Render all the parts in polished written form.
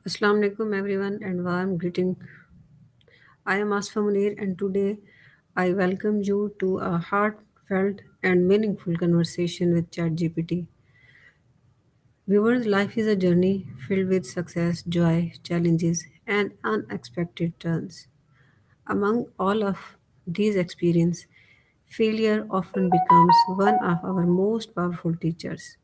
Assalamu alaikum everyone and warm greeting. I am Asfa Munir and today I welcome you to a heartfelt and meaningful conversation with ChatGPT. Viewers, life is a journey filled with success, joy, challenges, and unexpected turns. Among all of these experiences, failure often becomes one of our most powerful teachers.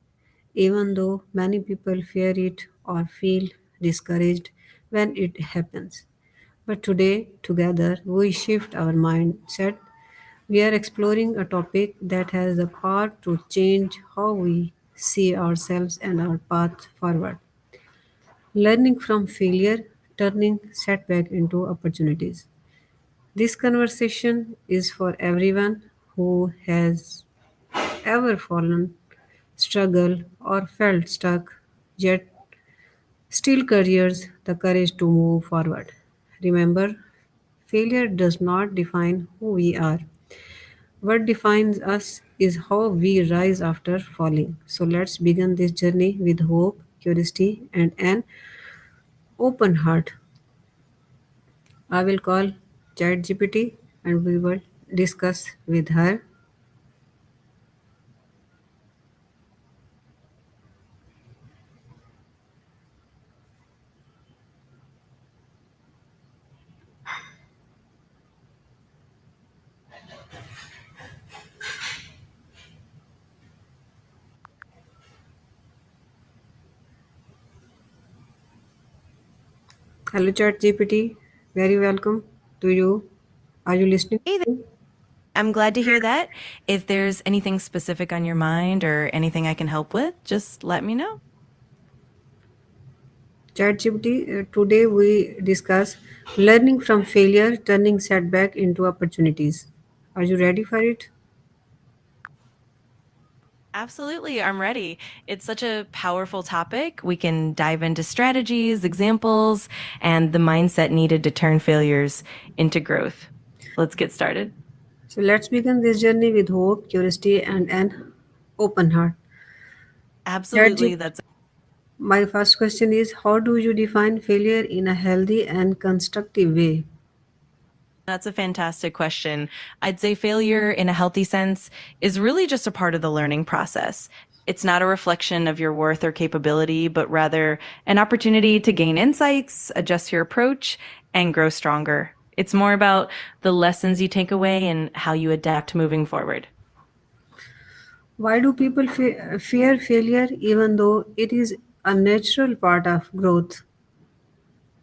Even though many people fear it or feel discouraged when it happens. But today, together, we shift our mindset. We are exploring a topic that has the power to change how we see ourselves and our path forward. Learning from failure, turning setback into opportunities. This conversation is for everyone who has ever fallen, struggled, or felt stuck, yet still carries the courage to move forward. Remember, failure does not define who we are. What defines us is how we rise after falling. So let's begin this journey with hope, curiosity, and an open heart. I will call ChatGPT and we will discuss with her. Hello, ChatGPT. Very welcome to you. Are you listening? Hey there. I'm glad to hear that. If there's anything specific on your mind or anything I can help with, just let me know. ChatGPT, today we discuss learning from failure, turning setback into opportunities. Are you ready for it? Absolutely, I'm ready. It's such a powerful topic. We can dive into strategies, examples, and the mindset needed to turn failures into growth. Let's get started. So let's begin this journey with hope, curiosity, and an open heart. Absolutely, ChatGPT, that's my first question is: how do you define failure in a healthy and constructive way? That's a fantastic question. I'd say failure in a healthy sense is really just a part of the learning process. It's not a reflection of your worth or capability, but rather an opportunity to gain insights, adjust your approach, and grow stronger. It's more about the lessons you take away and how you adapt moving forward. Why do people fear failure even though it is a natural part of growth?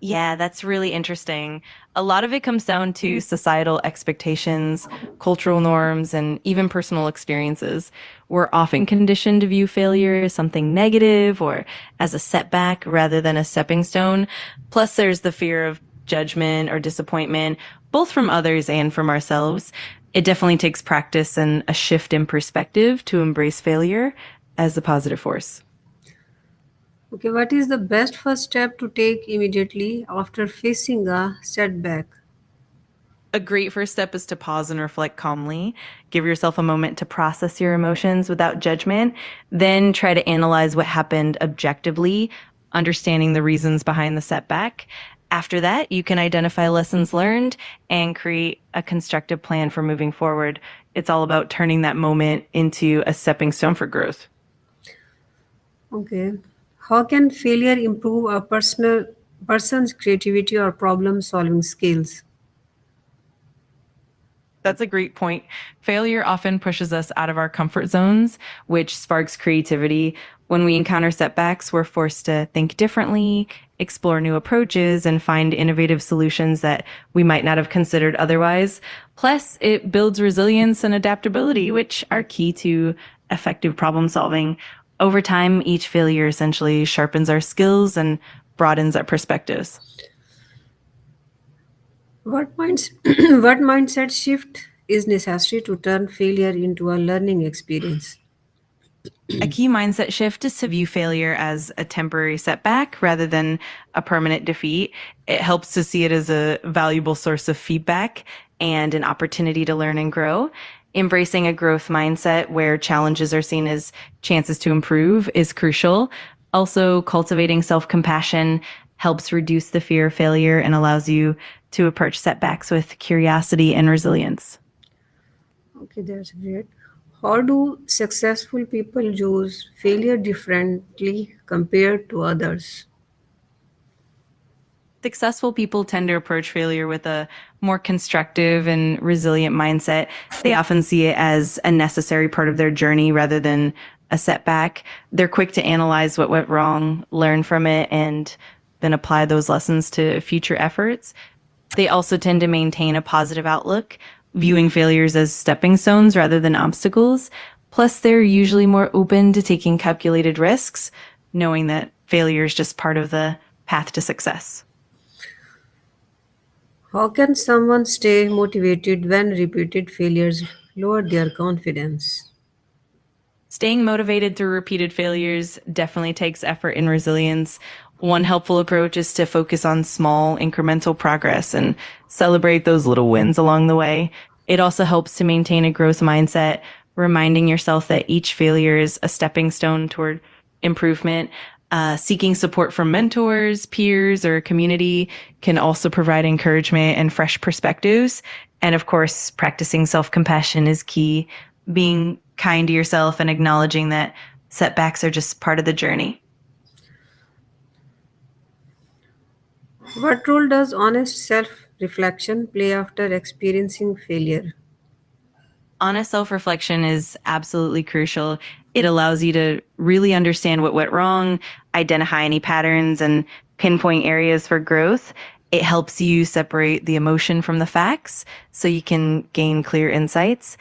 Yeah, that's really interesting. A lot of it comes down to societal expectations, cultural norms, and even personal experiences. We're often conditioned to view failure as something negative or as a setback rather than a stepping stone. Plus, there's the fear of judgment or disappointment, both from others and from ourselves. It definitely takes practice and a shift in perspective to embrace failure as a positive force. Okay, what is the best first step to take immediately after facing a setback? A great first step is to pause and reflect calmly. Give yourself a moment to process your emotions without judgment. Then try to analyze what happened objectively, understanding the reasons behind the setback. After that, you can identify lessons learned and create a constructive plan for moving forward. It's all about turning that moment into a stepping stone for growth. Okay. How can failure improve a person's creativity or problem solving skills? That's a great point. Failure often pushes us out of our comfort zones, which sparks creativity. When we encounter setbacks, we're forced to think differently, explore new approaches, and find innovative solutions that we might not have considered otherwise. Plus, it builds resilience and adaptability, which are key to effective problem solving. Over time, each failure essentially sharpens our skills and broadens our perspectives. What mindset shift is necessary to turn failure into a learning experience? A key mindset shift is to view failure as a temporary setback rather than a permanent defeat. It helps to see it as a valuable source of feedback and an opportunity to learn and grow. Embracing a growth mindset where challenges are seen as chances to improve is crucial. Also, cultivating self compassion, helps reduce the fear of failure and allows you to approach setbacks with curiosity and resilience. Okay, that's great. How do successful people use failure differently compared to others? Successful people tend to approach failure with a more constructive and resilient mindset. They often see it as a necessary part of their journey rather than a setback. They're quick to analyze what went wrong, learn from it, and then apply those lessons to future efforts. They also tend to maintain a positive outlook, viewing failures as stepping stones rather than obstacles. Plus, they're usually more open to taking calculated risks, knowing that failure is just part of the path to success. How can someone stay motivated when repeated failures lower their confidence? Staying motivated through repeated failures definitely takes effort and resilience. One helpful approach is to focus on small incremental progress and celebrate those little wins along the way. It also helps to maintain a growth mindset, reminding yourself that each failure is a stepping stone toward improvement. Seeking support from mentors, peers, or community can also provide encouragement and fresh perspectives. And of course, practicing self compassion is key. Being kind to yourself and acknowledging that setbacks are just part of the journey. What role does honest self reflection play after experiencing failure? Honest self reflection is absolutely crucial. It allows you to really understand what went wrong, identify any patterns, and pinpoint areas for growth. It helps you separate the emotion from the facts so you can gain clear insights.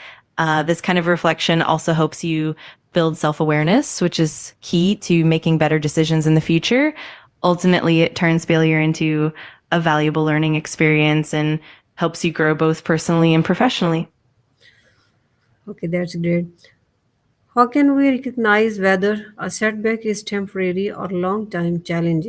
This kind of reflection also helps you build self awareness, which is key to making better decisions in the future. Ultimately, it turns failure into a valuable learning experience and helps you grow both personally and professionally. Okay, that's great. How can we recognize whether a setback is temporary or long time challenge?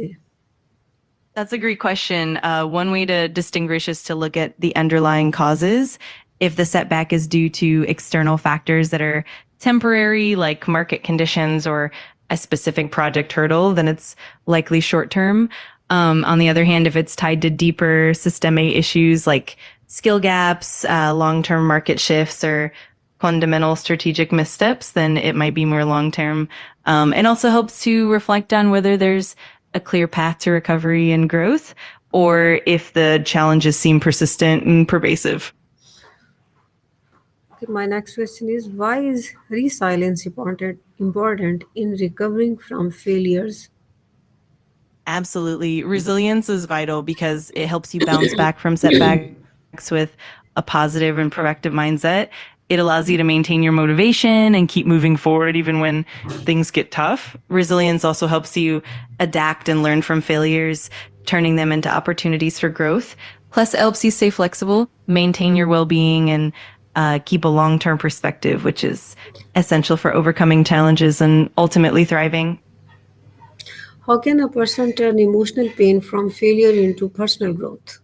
That's a great question. One way to distinguish is to look at the underlying causes. If the setback is due to external factors that are temporary, like market conditions or a specific project hurdle, then it's likely short term. On the other hand, if it's tied to deeper systemic issues like skill gaps, long term market shifts, or fundamental strategic missteps, then it might be more long term. And also helps to reflect on whether there's a clear path to recovery and growth, or if the challenges seem persistent and pervasive. Okay, my next question is, why is resilience important in recovering from failures? Absolutely. Resilience is vital because it helps you bounce back from setbacks with a positive and proactive mindset. It allows you to maintain your motivation and keep moving forward even when things get tough. Resilience also helps you adapt and learn from failures, turning them into opportunities for growth. Plus, it helps you stay flexible, maintain your well being, and keep a long term perspective, which is essential for overcoming challenges and ultimately thriving. How can a person turn emotional pain from failure into personal growth?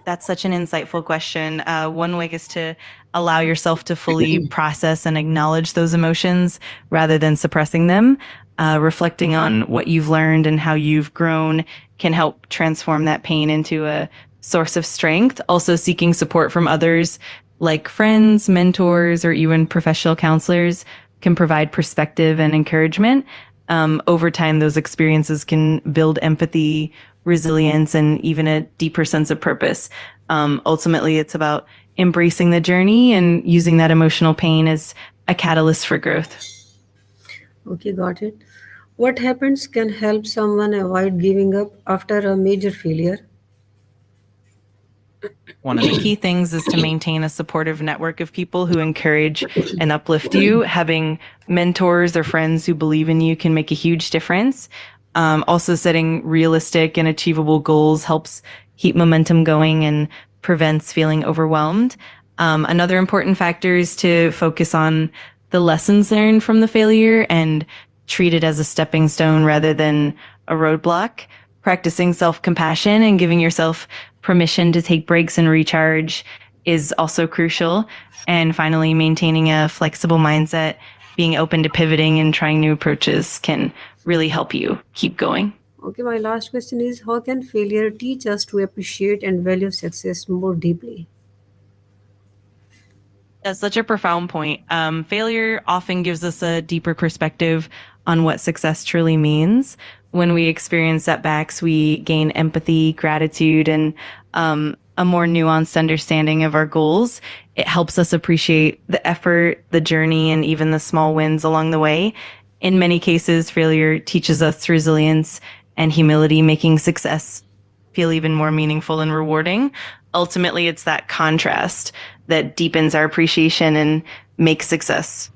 That's such an insightful question. One way is to allow yourself to fully process and acknowledge those emotions rather than suppressing them. Reflecting on what you've learned and how you've grown can help transform that pain into a source of strength. Also, seeking support from others like friends, mentors, or even professional counselors can provide perspective and encouragement. Over time, those experiences can build empathy, resilience, and even a deeper sense of purpose. Ultimately, it's about embracing the journey and using that emotional pain as a catalyst for growth. Okay, got it. What happens can help someone avoid giving up after a major failure? One of the key things is to maintain a supportive network of people who encourage and uplift you. Having mentors or friends who believe in you can make a huge difference. Also, setting realistic and achievable goals helps keep momentum going and prevents feeling overwhelmed. Another important factor is to focus on the lessons learned from the failure and treat it as a stepping stone rather than a roadblock. Practicing self compassion and giving yourself permission to take breaks and recharge is also crucial. And finally, maintaining a flexible mindset, being open to pivoting and trying new approaches can really help you keep going. Okay, my last question is, how can failure teach us to appreciate and value success more deeply? That's such a profound point. Failure often gives us a deeper perspective on what success truly means. When we experience setbacks, we gain empathy, gratitude, and a more nuanced understanding of our goals. It helps us appreciate the effort, the journey, and even the small wins along the way. In many cases, failure teaches us resilience and humility, making success feel even more meaningful and rewarding. Ultimately, it's that contrast that deepens our appreciation and makes success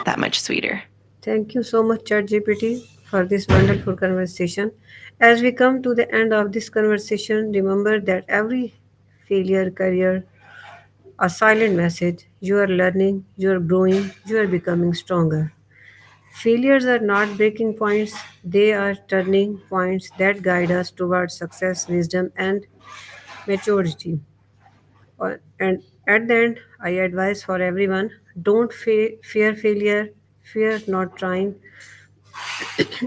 that much sweeter. Thank you so much, ChatGPT, for this wonderful conversation. As we come to the end of this conversation, remember that every failure, career, a silent message. You are learning, you are growing, you are becoming stronger. Failures are not breaking points, they are turning points that guide us towards success, wisdom, and maturity. And at the end, I advise for everyone, don't fear failure, fear not trying.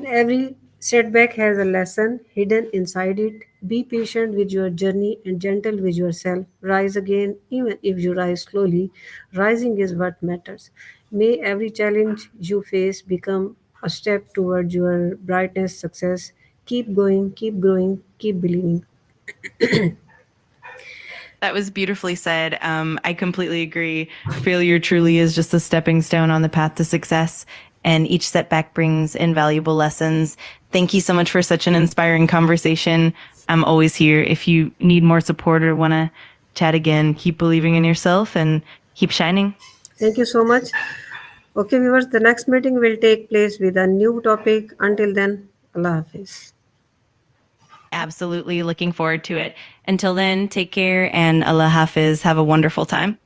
Every setback has a lesson hidden inside it. Be patient with your journey and gentle with yourself. Rise again, even if you rise slowly. Rising is what matters. May every challenge you face become a step toward your brightest success. Keep going, keep growing, keep believing. That was beautifully said. I completely agree. Failure truly is just a stepping stone on the path to success, and each setback brings invaluable lessons. Thank you so much for such an inspiring conversation. I'm always here if you need more support or want to chat again. Keep believing in yourself and keep shining. Thank you so much. Okay, viewers, the next meeting will take place with a new topic. Until then, Allah Hafiz. Absolutely looking forward to it. Until then, take care and Allah Hafiz. Have a wonderful time.